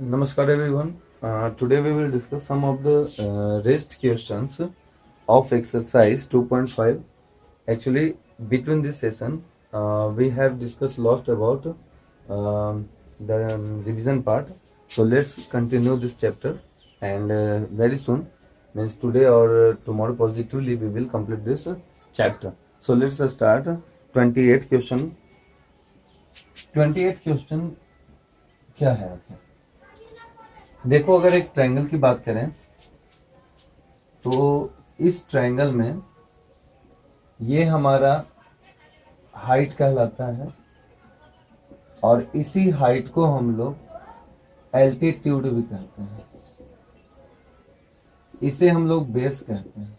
Namaskar everyone. Today we will discuss some of the rest questions of exercise 2.5. Actually, between this session, we have discussed lots about the revision part. So let's continue this chapter, and very soon, means today or tomorrow, positively we will complete this chapter. So let's start. 28th question. 28th question क्या है आपका? देखो, अगर एक triangle की बात करें तो इस ट्रायंगल में ये हमारा हाइट कहलाता है और इसी हाइट को हम लोग एल्टीट्यूड भी कहते हैं। इसे हम लोग बेस कहते हैं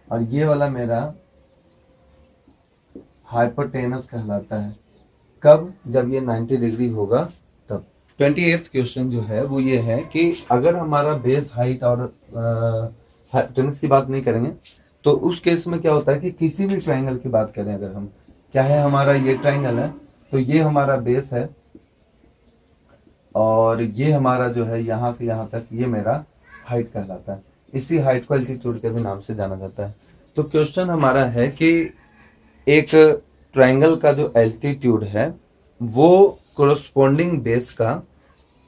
और ये वाला मेरा हाइपोटेनस कहलाता है। कब? जब ये 90 डिग्री होगा तब। 28th क्वेश्चन जो है वो ये है कि अगर हमारा बेस हाइट और हाइपोटेनस की बात नहीं करेंगे तो उस केस में क्या होता है कि किसी भी ट्रायंगल की बात करें, अगर हम, क्या है हमारा ये ट्रायंगल है तो ये हमारा बेस है और ये हमारा जो है यहां से यहां तक ये मेरा हाइट कहलाता है। इसी हाइट को एल्टीट्यूड के भी नाम से जाना जाता है। तो क्वेश्चन हमारा है कि एक ट्रायंगल का जो एल्टीट्यूड है वो कोरोस्पोंडिंग बेस का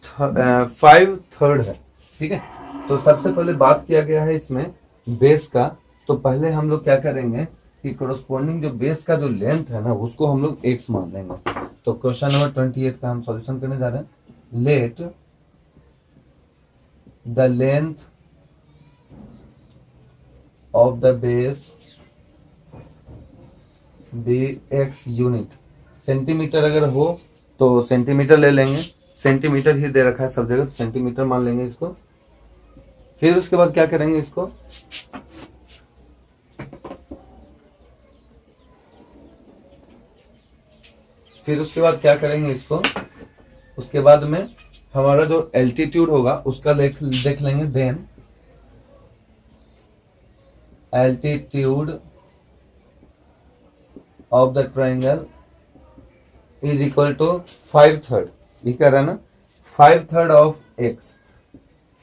5/3 है। ठीक है, तो सबसे पहले बात किया गया है इसमें बेस का। तो पहले हम लोग क्या करेंगे कि कोरोस्पोंडिंग जो बेस का जो लेंथ है ना उसको हम लोग x मान लेंगे। तो क्वेश्चन नंबर 28 का हम सॉल्यूशन करने जा रहे हैं। Let the length of the base be x unit. Centimetre अगर हो तो सेंटीमीटर ले लेंगे, सेंटीमीटर ही दे रखा है सब जगह, तो सेंटीमीटर मान लेंगे इसको। फिर उसके बाद क्या करेंगे इसको, उसके बाद में हमारा जो एल्टीट्यूड होगा उसका देख लेंगे। Then altitude of the triangle is equal to 5/3। ये कह रहा है ना, 5/3 ऑफ x,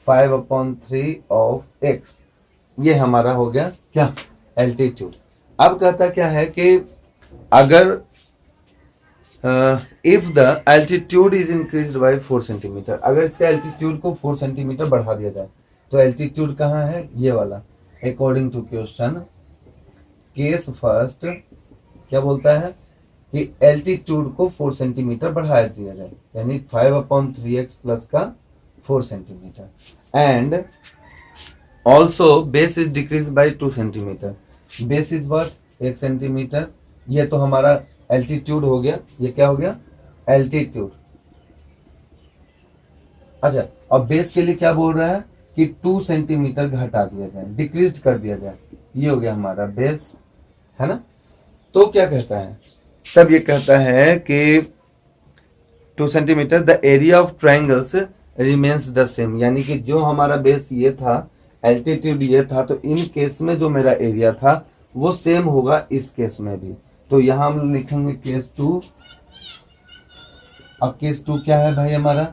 5/3 ऑफ x। ये हमारा हो गया क्या, एल्टीट्यूड। अब कहता क्या है कि अगर if the altitude is increased by 4 centimetre, अगर इसका एल्टीट्यूड को 4 सेंटीमीटर बढ़ा दिया जाए तो एल्टीट्यूड कहाँ है, ये वाला। According to question case first क्या बोलता है कि एल्टीट्यूड को 4 सेंटीमीटर बढ़ाया दिया जाए, यानी 5/3x प्लस का 4 centimetre. And also base is decrease by 2 centimetre. Base is what, 1 centimetre. ये तो हमारा एल्टीट्यूड हो गया। ये क्या हो गया, एल्टीट्यूड। अच्छा, अब बेस के लिए क्या बोल रहा है कि 2 सेंटीमीटर घटा दिया जाए, डिक्रीज कर दिया जाए। ये हो गया हमारा बेस, है ना। तो क्या कहता है, तब ये कहता है कि 2 centimetre the area of triangles remains the same, यानी कि जो हमारा बेस ये था, एल्टीट्यूड ये था, तो इन केस में जो मेरा एरिया था वो सेम होगा इस केस में भी। तो यहां हम लिखेंगे केस 2। अब केस 2 क्या है भाई हमारा,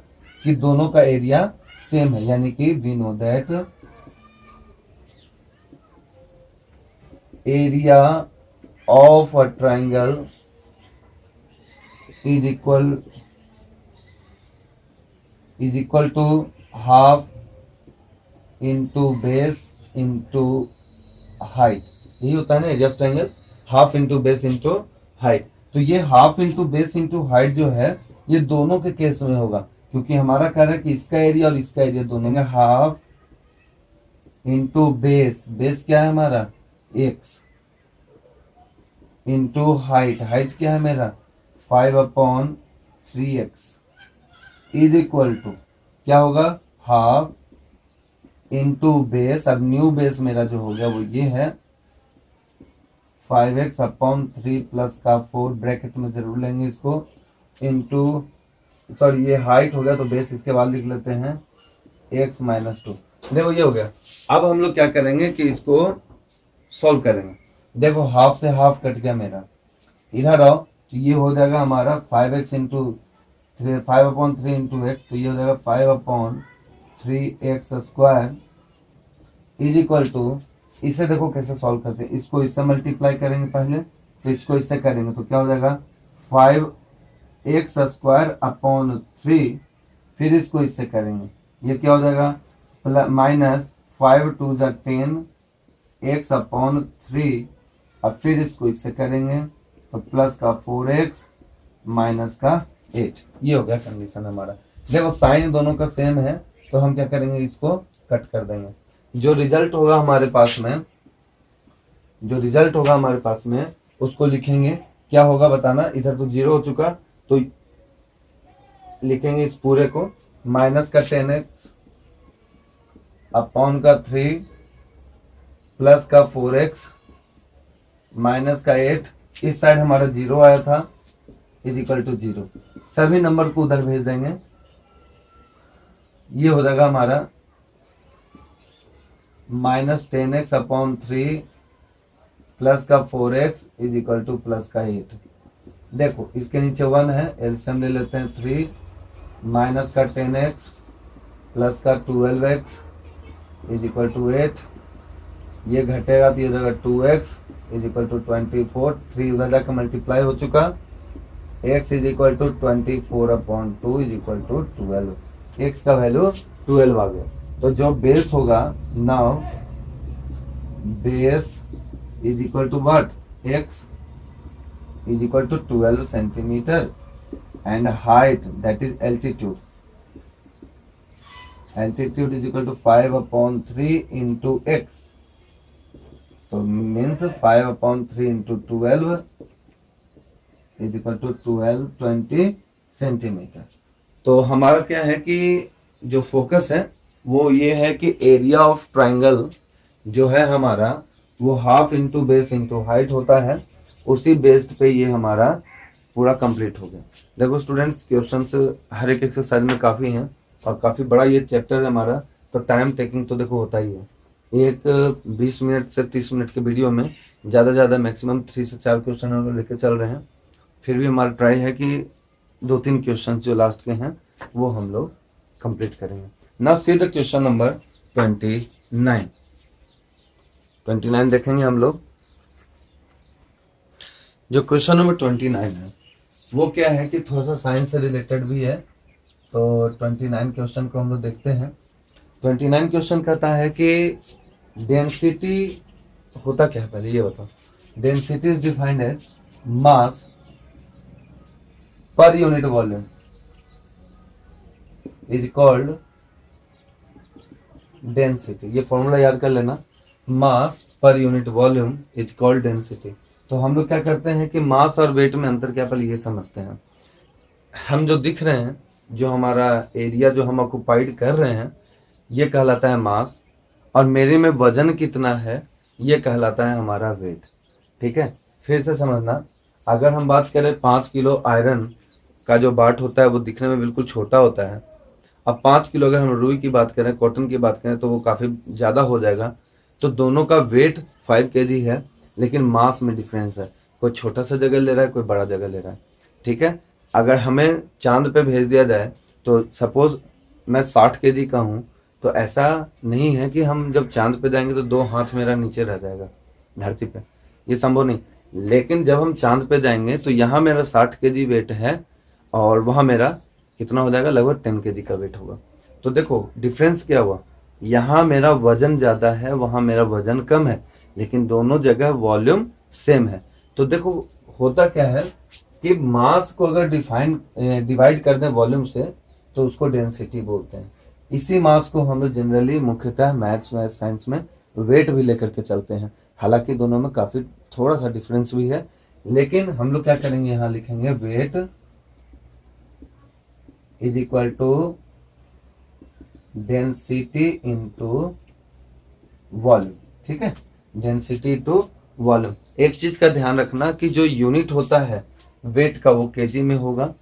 कि दोनों का एरिया सेम है, यानी कि we know that area of a triangle is equal to half into base into height। यही होता है ना area of triangle, half into base into height. तो ये half into base into height जो है ये दोनों के केस में होगा, क्योंकि हमारा कह रहा है कि इसका एरिया और इसका एरिया दोनों में हाफ इंटू बेस, बेस क्या है हमारा x, इंटू हाइट, हाइट क्या है मेरा 5/3x इज इक्वल टू क्या होगा, हाफ इंटू बेस। अब न्यू बेस मेरा जो हो गया वो ये है 5x/3 प्लस का 4, ब्रैकेट में जरूर लेंगे इसको, इंटू, सॉरी ये हाइट हो गया तो बेस इसके बाद लिख लेते हैं x-2। देखो ये हो गया। अब हम लोग क्या करेंगे कि इसको सॉल्व करेंगे। देखो हाफ से हाफ कट गया मेरा, इधर आओ तो ये हो जाएगा हमारा 5x इंटू 5/3 इंटू एक्स, तो ये हो जाएगा 5/3x² इज इक्वल टू, इसे देखो कैसे सॉल्व करते हैं, इसको इससे मल्टीप्लाई करेंगे पहले, तो इसको इससे करेंगे तो क्या हो जाएगा 5x²/3, फिर इसको इससे करेंगे, ये क्या हो जाएगा माइनस 5×2 = 10 x/3, अब फिर इसको इससे करेंगे तो प्लस का 4x माइनस का 8, ये हो गया कंडीशन हमारा। देखो साइन दोनों का सेम है, तो हम क्या करेंगे, इसको कट कर देंगे। जो रिजल्ट होगा हमारे पास में उसको लिखेंगे, क्या होगा बताना। इधर तो 0 हो चुका, तो लिखेंगे इस पूरे को माइनस का 10x/3 प्लस का 4x माइनस का 8, इस साइड हमारा 0 आया था इज इक्वल टू 0, सभी नंबर को उधर भेज देंगे, ये हो जाएगा हमारा -10x/3 प्लस का 4x is equal two plus का 8। देखो इसके नीचे 1 है, एलसीएम ले लेते हैं 3 माइनस का 10x प्लस का 12x इज इक्वल टू 8, ये घटेगा तो ये हो जाएगा 2x इज इक्वल टू 24, 3 उधर जाकर मल्टीप्लाई हो चुका, x is equal to 24/2 is equal to 12, x का वैल्यू 12 आ गया। तो जो बेस होगा now, base is equal to what, x is equal to 12 centimetre and height that is altitude is equal to 5/3 into x, तो means 5/3 into 12 is equal to 20 centimetre. तो हमारा क्या है कि जो फोकस है वो ये है कि एरिया ऑफ ट्राइंगल जो है हमारा वो half into base into height होता है, उसी बेस्ड पे ये हमारा पूरा कंप्लीट हो गया। देखो स्टूडेंट्स, क्वेश्चंस हर एक एक्सरसाइज में काफ़ी हैं और काफ़ी बड़ा ये चैप्टर है हमारा, तो टाइम टेकिंग तो देखो होता ही है। एक 20 मिनट से 30 मिनट के वीडियो में ज़्यादा मैक्सिमम 3 से 4 क्वेश्चन हम लोग लेकर चल रहे हैं, फिर भी हमारा ट्राई है कि 2-3 क्वेश्चन जो लास्ट के हैं वो हम लोग कंप्लीट करेंगे। Now see the question number 29 देखेंगे हम लोग। जो क्वेश्चन नंबर 29 है वो क्या है कि थोड़ा सा साइंस से रिलेटेड भी है, तो 29 क्वेश्चन को हम लोग देखते हैं। 29 क्वेश्चन कहता है कि डेंसिटी होता क्या है, पहले ये बताओ। Density is defined as mass per unit volume is called density. ये फॉर्मूला याद कर लेना, mass per unit volume is called density. तो हम लोग क्या करते हैं कि मास और वेट में अंतर क्या, पहले ये समझते हैं। हम जो दिख रहे हैं, जो हमारा एरिया जो हम ऑक्युपाइड कर रहे हैं, ये कहलाता है मास, और मेरे में वजन कितना है ये कहलाता है हमारा वेट। ठीक है, फिर से समझना, अगर हम बात करें 5 किलो आयरन का जो बाट होता है वो दिखने में बिल्कुल छोटा होता है। अब 5 किलो अगर हम रुई की बात करें, कॉटन की बात करें, तो वो काफ़ी ज़्यादा हो जाएगा। तो दोनों का वेट 5 kg है, लेकिन मास में डिफरेंस है, कोई छोटा सा जगह ले रहा है, कोई बड़ा जगह ले रहा है। ठीक है, अगर हमें चांद पे भेज दिया जाए, तो सपोज मैं 60 kg का हूँ, तो ऐसा नहीं है कि हम जब चांद पे जाएंगे तो 2 हाथ मेरा नीचे रह जाएगा धरती पे, ये संभव नहीं। लेकिन जब हम चांद पे जाएंगे तो यहाँ मेरा 60 kg वेट है और वहाँ मेरा कितना हो जाएगा, लगभग 10 kg का वेट होगा। तो देखो डिफरेंस क्या हुआ, यहाँ मेरा वजन ज़्यादा है, वहाँ मेरा वजन कम है, लेकिन दोनों जगह वॉल्यूम सेम है। तो देखो होता क्या है कि मास को अगर डिवाइड कर दें वॉल्यूम से, तो उसको डेंसिटी बोलते हैं। इसी मास को हम लोग जनरली मुख्यतः मैथ्स में, साइंस में वेट भी लेकर के चलते हैं। हालांकि दोनों में काफ़ी थोड़ा सा डिफरेंस भी है, लेकिन हम लोग क्या करेंगे, यहाँ लिखेंगे weight is equal to density into volume. ठीक है, डेंसिटी टू वॉल्यूम। एक चीज का ध्यान रखना कि जो यूनिट होता है वेट का वो केजी में होगा,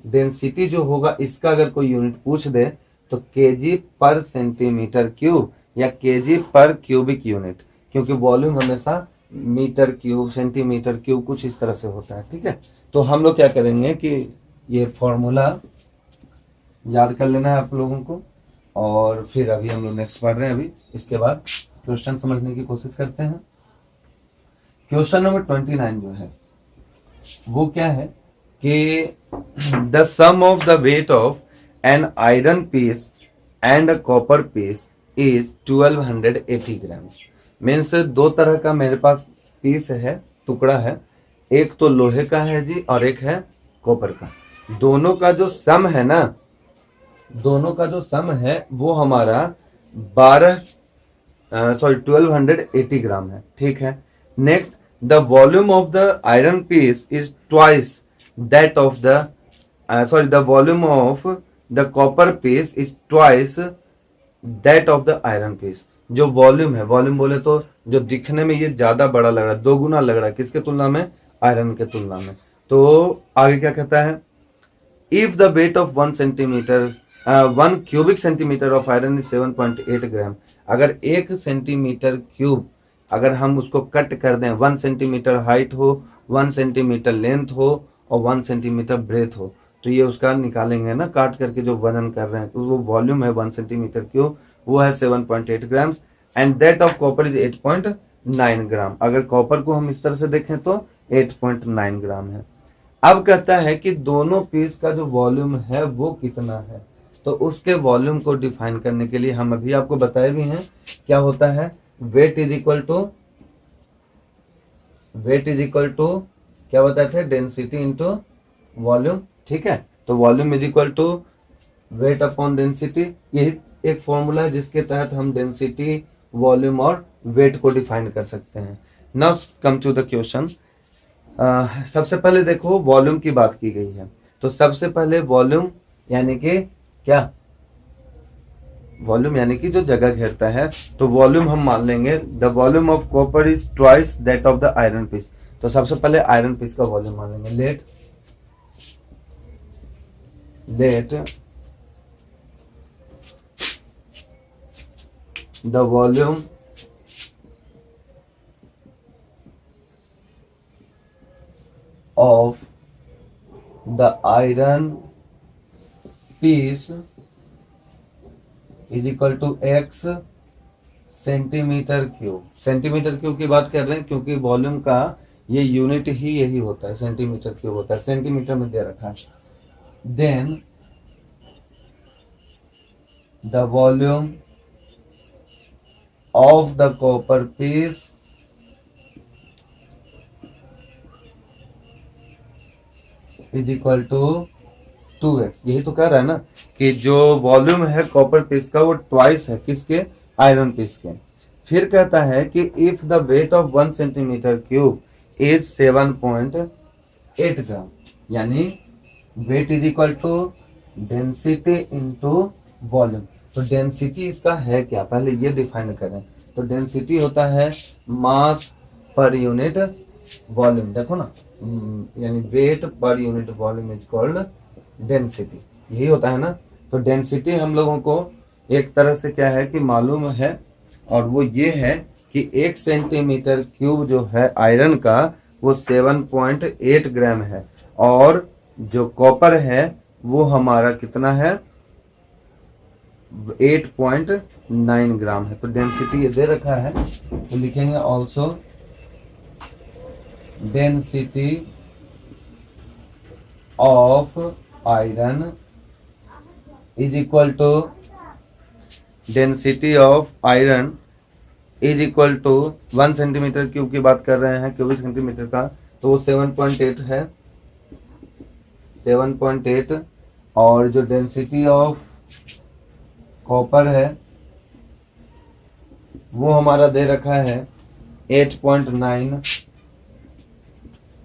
डेंसिटी जो होगा इसका अगर कोई यूनिट पूछ दे तो केजी पर सेंटीमीटर क्यूब या केजी पर क्यूबिक यूनिट, क्योंकि वॉल्यूम हमेशा मीटर क्यूब, सेंटीमीटर क्यूब कुछ इस तरह से होता है। ठीक है, तो हम लोग क्या करेंगे कि ये फॉर्मूला याद कर लेना है आप लोगों को। और फिर अभी हम लोग नेक्स्ट पढ़ रहे हैं। अभी इसके बाद क्वेश्चन समझने की कोशिश करते हैं। क्वेश्चन नंबर 29 जो है वो क्या है कि the sum of the weight of an iron piece and a copper piece is 1280 grams. Means दो तरह का मेरे पास पीस है, टुकड़ा है, एक तो लोहे का है जी और एक है कॉपर का। दोनों का जो सम है ना, दोनों का जो सम है वो हमारा 1280 ग्राम है। ठीक है। Next, the volume of the iron piece is twice that of the the volume of the copper piece is twice that of the iron piece. जो वॉल्यूम है, वॉल्यूम बोले तो जो दिखने में ये ज्यादा बड़ा लग रहा है, दो गुना लग रहा है, किसके तुलना में? आयरन के तुलना में। तो आगे क्या कहता है? If the weight of 1 centimetre 1 cubic centimetre of iron is 7.8 ग्राम। अगर 1 सेंटीमीटर क्यूब अगर हम उसको कट कर दें, 1 सेंटीमीटर हाइट हो, 1 सेंटीमीटर लेंथ हो और 1 सेंटीमीटर ब्रेथ हो, तो ये उसका निकालेंगे ना काट करके जो वजन कर रहे हैं, तो वो वॉल्यूम है 1 सेंटीमीटर क्यूब, वो है 7.8 grams. And that of copper is 8.9 ग्राम। अगर कॉपर को हम इस तरह से देखें तो 8.9 ग्राम है। अब कहता है कि दोनों पीस का जो वॉल्यूम है वो कितना है। तो उसके वॉल्यूम को डिफाइन करने के लिए हम अभी आपको बताए भी हैं क्या होता है। वेट इज इक्वल टू क्या बताए थे? Density into volume. ठीक है। तो volume is equal to weight upon density. यही एक फॉर्मूला है जिसके तहत हम डेंसिटी, वॉल्यूम और वेट को डिफाइन कर सकते हैं। Now come to the question. सबसे पहले देखो वॉल्यूम की बात की गई है, तो सबसे पहले वॉल्यूम यानी कि क्या? वॉल्यूम यानी कि जो जगह घेरता है, तो वॉल्यूम हम मान लेंगे the volume of copper is twice that of the iron piece. तो सबसे पहले आयरन पीस का वॉल्यूम मान लेंगे। Let the volume of the iron piece is equal to x centimetre cube. Centimetre cube की बात कर रहे हैं क्योंकि वॉल्यूम का ये यूनिट ही यही होता है, सेंटीमीटर क्यूब होता है, सेंटीमीटर में दे रखा है। Then the volume of the copper piece is equal to 2x। यही तो कह रहा है ना कि जो वॉल्यूम है कॉपर पीस का वो ट्वाइस है किसके? आयरन पीस के। फिर कहता है कि if the weight of 1 centimetre cube is 7.8 gram, यानी weight is equal to density into volume. तो डेंसिटी इसका है क्या, पहले ये डिफाइन करें। तो डेंसिटी होता है मास पर यूनिट वॉल्यूम। देखो ना, यानी weight per unit volume is called density, यही होता है ना। तो डेंसिटी हम लोगों को एक तरह से क्या है कि मालूम है, और वो ये है कि 1 सेंटीमीटर क्यूब जो है आयरन का वो 7.8 ग्राम है, और जो कॉपर है वो हमारा कितना है? 8.9 ग्राम है। तो डेंसिटी ये दे रखा है, तो लिखेंगे also density of iron is equal to density of iron is equal to 1 centimetre cube की बात कर रहे हैं, क्यूबिक सेंटीमीटर का, तो वो 7.8 है, 7.8। और जो डेंसिटी ऑफ कॉपर है वो हमारा दे रखा है 8.9।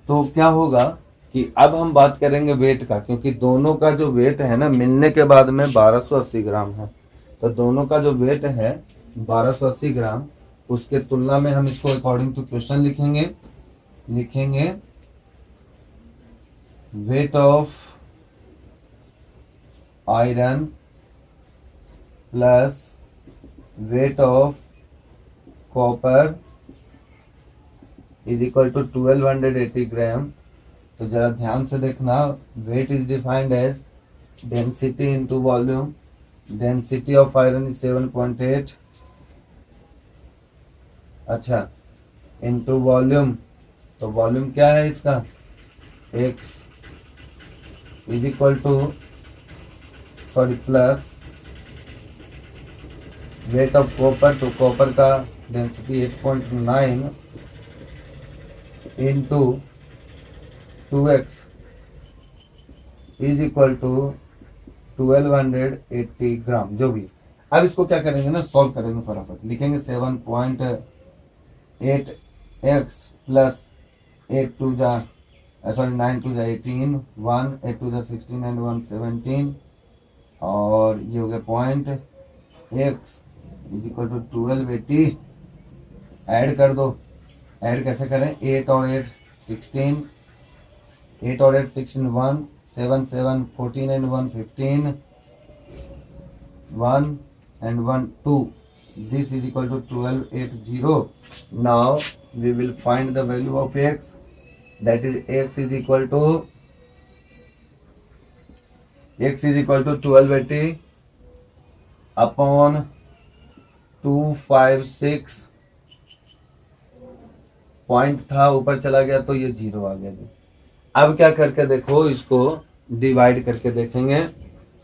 तो क्या होगा कि अब हम बात करेंगे वेट का, क्योंकि दोनों का जो वेट है ना मिलने के बाद में 1280 ग्राम है। तो दोनों का जो वेट है 1280 ग्राम, उसके तुलना में हम इसको अकॉर्डिंग टू क्वेश्चन लिखेंगे weight of iron plus weight of copper is equal to 1280 gram तो जरा ध्यान से देखना, weight is defined as density into volume. Density of iron is 7.8, अच्छा, इनटू वॉल्यूम, तो वॉल्यूम क्या है इसका, x is equal to, sorry plus weight of copper, तो कॉपर का density 8.9 into 2x is equal to 1280 gram, जो भी। अब इसको क्या करेंगे ना, सॉल्व करेंगे फटाफट, लिखेंगे 7.8x प्लस 8 टू जा, सॉरी 9 टू जा 18, 1 8 टू जा 16 एंड 1 17, और ये हो गया point, x is equal to 1280, add कर दो। ऐड कैसे करें, 8 और 8 16, 8 और 8 16, 1 7 7 14 and 1 15, 1 and 1 2, this is equal to 1280. Now we will find the value of x, that is x is equal to 1280 upon 256, point था ऊपर चला गया तो ये 0 आ गया जी। अब क्या करके देखो, इसको डिवाइड करके देखेंगे,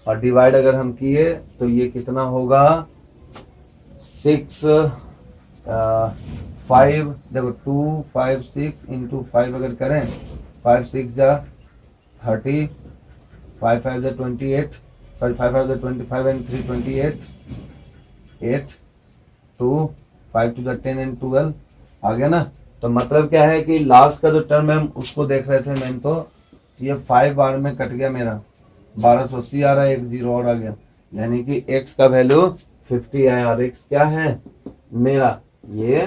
और डिवाइड अगर हम किए तो ये कितना होगा, 6 5, देखो 2 5 6 इंटू 5 अगर करें, 5 6 जा 30, 5 5 जा 28, सॉरी 5 5 जा 25 एंड 3 28, 8 2 5 टू जा 10 एंड 12 आ गया ना। तो मतलब क्या है कि लास्ट का जो टर्म है हम उसको देख रहे थे मैंने, तो ये 5 बार में कट गया मेरा, 1280 आ रहा है, एक 0 और आ गया, यानी कि x का वैल्यू 50 है, और x क्या है मेरा, ये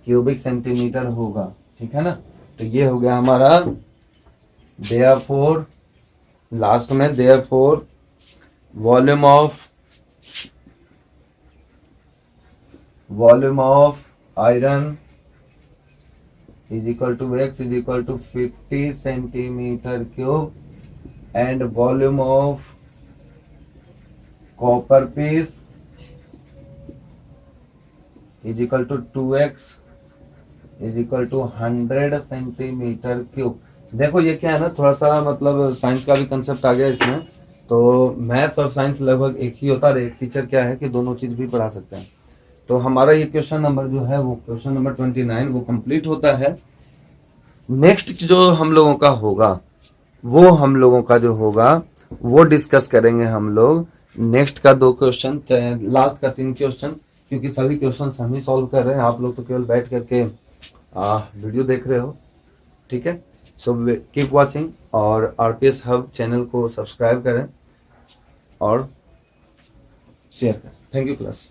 क्यूबिक सेंटीमीटर होगा, ठीक है ना। तो ये हो गया हमारा, देयरफॉर लास्ट में, therefore volume of iron is equal to x is equal to 50 centimeter cube and volume of copper piece is equal to 2x is equal to 100 centimeter cube। देखो ये क्या है ना, थोड़ा सा मतलब साइंस का भी कंसेप्ट आ गया इसमें, तो मैथ्स और साइंस लगभग एक ही होता है, एक टीचर क्या है कि दोनों चीज भी पढ़ा सकते हैं। तो हमारा ये क्वेश्चन नंबर जो है वो क्वेश्चन नंबर 29 वो कंप्लीट होता है। नेक्स्ट जो हम लोगों का होगा वो डिस्कस करेंगे हम लोग नेक्स्ट का 2 क्वेश्चन, लास्ट का 3 क्वेश्चन, क्योंकि सभी क्वेश्चन हम ही सॉल्व कर रहे हैं, आप लोग तो केवल बैठ करके वीडियो देख रहे हो, ठीक है। सो कीप वॉचिंग, और आरपीएस हब चैनल को सब्सक्राइब करें और शेयर करें। Thank you class.